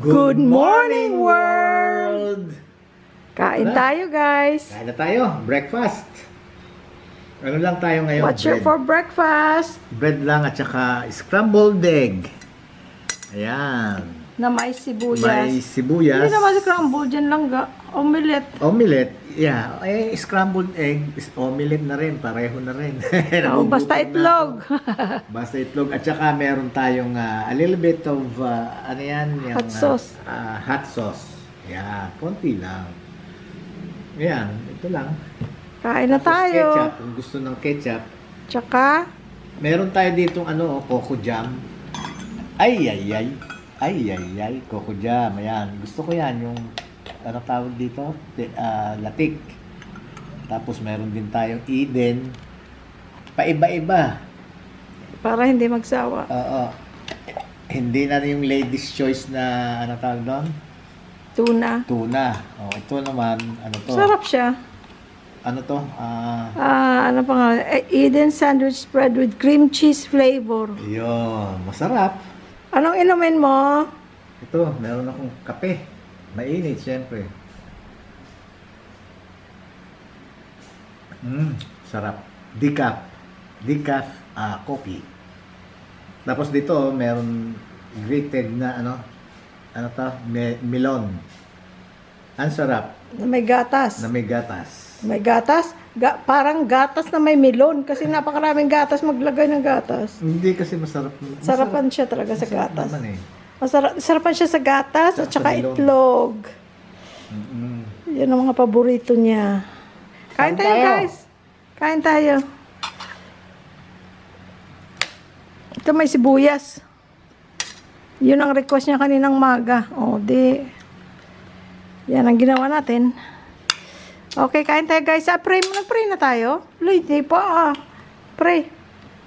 Good morning, world! Kain tayo, guys. Kain na tayo. Breakfast. Ano lang tayo ngayon? What's your for breakfast? Bread lang at saka scrambled egg. Ayan. Na may sibuyas. May sibuyas. Hindi naman scrambled, dyan lang omelette. Omelette. Yeah. Scrambled egg is omelette na rin. Pareho na rin. Basta itlog. Basta itlog. At saka meron tayong a little bit of, ano yan? Yung, hot sauce. Hot sauce. Yeah. Konti lang. Ayan. Ito lang. Kain na tayo. Ketchup. Kung gusto ng ketchup. Tsaka? Meron tayo ditong coco jam. Ay, coco jam. Ayan. Gusto ko yan. Yung, ano tawag dito? Latik. Tapos meron din tayong Eden. Paiba-iba. Para hindi magsawa. Oo. Hindi na yung ladies choice na, ano tawag doon? Tuna. Tuna. Oh, ito naman, ano to? Sarap siya. Ano to? Ano pa nga? Eden sandwich spread with cream cheese flavor. Yun. Masarap. Anong inumin mo? Ito, meron akong kape. Mainit, syempre. Sarap. Decaf coffee. Tapos dito, meron grated na ano to? Melon. Ang sarap. Na may gatas. Na may gatas. May gatas? Parang gatas na may melon kasi napakaraming gatas maglagay ng gatas. Hindi kasi masarap. Sarapan siya talaga sa Masarap gatas. naman eh. Sarapan siya sa gatas at saka itlog. Yan ang mga paborito niya. Kain tayo, guys. Kain tayo. Ito may sibuyas. Yun ang request niya kaninang maga. O, di. Yan ang ginawa natin. Okay, kain tayo, guys. Pray. Nag-pray na tayo. Hindi pa. Pray.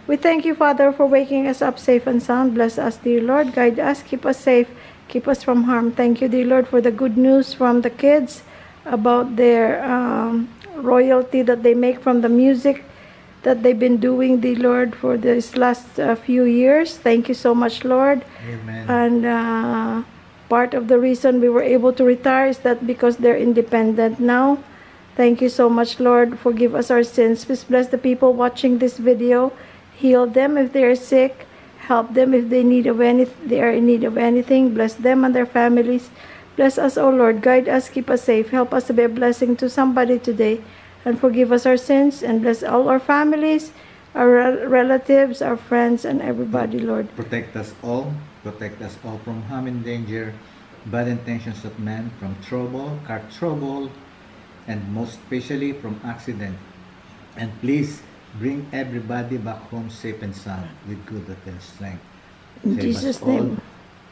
We thank you, Father, for waking us up safe and sound. Bless us, dear Lord. Guide us. Keep us safe. Keep us from harm. Thank you, dear Lord, for the good news from the kids about their royalty that they make from the music that they've been doing, dear Lord, for this last few years. Thank you so much, Lord. Amen. And part of the reason we were able to retire is that because they're independent now. Thank you so much, Lord. Forgive us our sins. Please bless the people watching this video. Heal them if they are sick. Help them if they are in need of anything. Bless them and their families. Bless us, O Lord. Guide us, keep us safe. Help us to be a blessing to somebody today. And forgive us our sins. And bless all our families, our relatives, our friends, and everybody, Lord. Protect us all. Protect us all from harm and danger, bad intentions of men, from trouble, car trouble, and most especially from accident. And please, bring everybody back home safe and sound with good health and strength. In Jesus' name.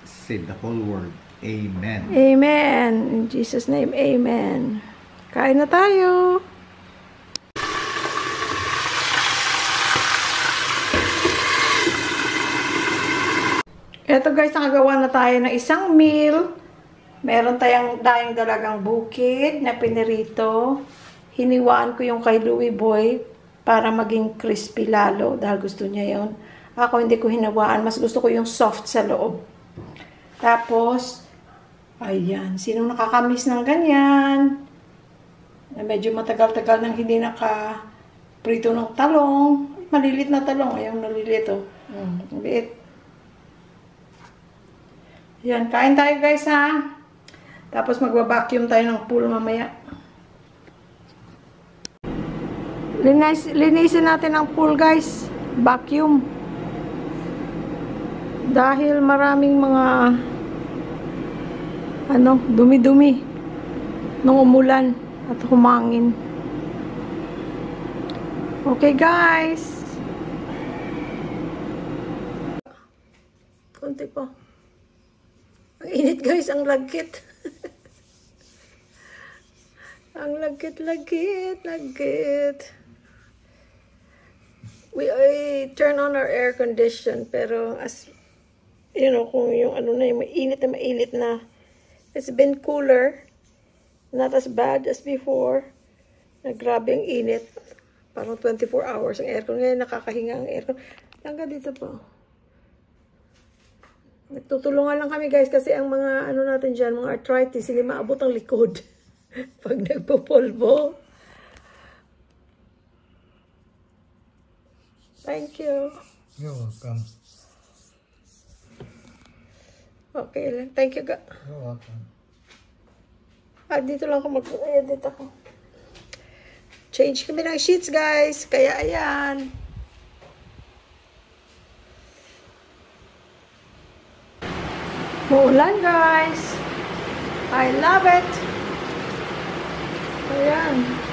Save the whole world. Amen. Amen. In Jesus' name, amen. Kain na tayo. Eto guys, nakagawa na tayo ng isang meal. Meron tayong dalagang bukid na pinirito. Hiniwaan ko yung kay Louie Boy para maging crispy lalo dahil gusto niya yon. Ako hindi ko hinawaan. Mas gusto ko yung soft sa loob. Tapos, ayan. Sinong nakakamiss ng ganyan? Na medyo matagal-tagal nang hindi nakaprito ng talong. Malilit na talong. Ayun, nalilit oh. Liit. Yan. Kain tayo guys ha. Tapos magwa-vacuum tayo ng pool mamaya. Linisin natin ang pool guys. Vacuum. Dahil maraming mga dumi-dumi nung umulan at humangin. Okay guys. Konti pa. Ang init guys, ang lagkit. Ang lagkit. We turn on our air condition, pero as kung yung mainit na, it's been cooler, not as bad as before. Grabe ang init. Parang 24 hours ang aircon. Ngayon nakakahinga ang aircon. Hanggang dito po. Nagtutulungan lang kami guys kasi ang mga ano natin dyan, mga arthritis, hindi maabot ang likod. Pag nagpupulbo. Thank you. You're welcome. Okay lang. Thank you. You're welcome. Dito lang ako mag-edit ako. Change kami ng sheets guys. Kaya ayan. Muulan guys. I love it. Ayan.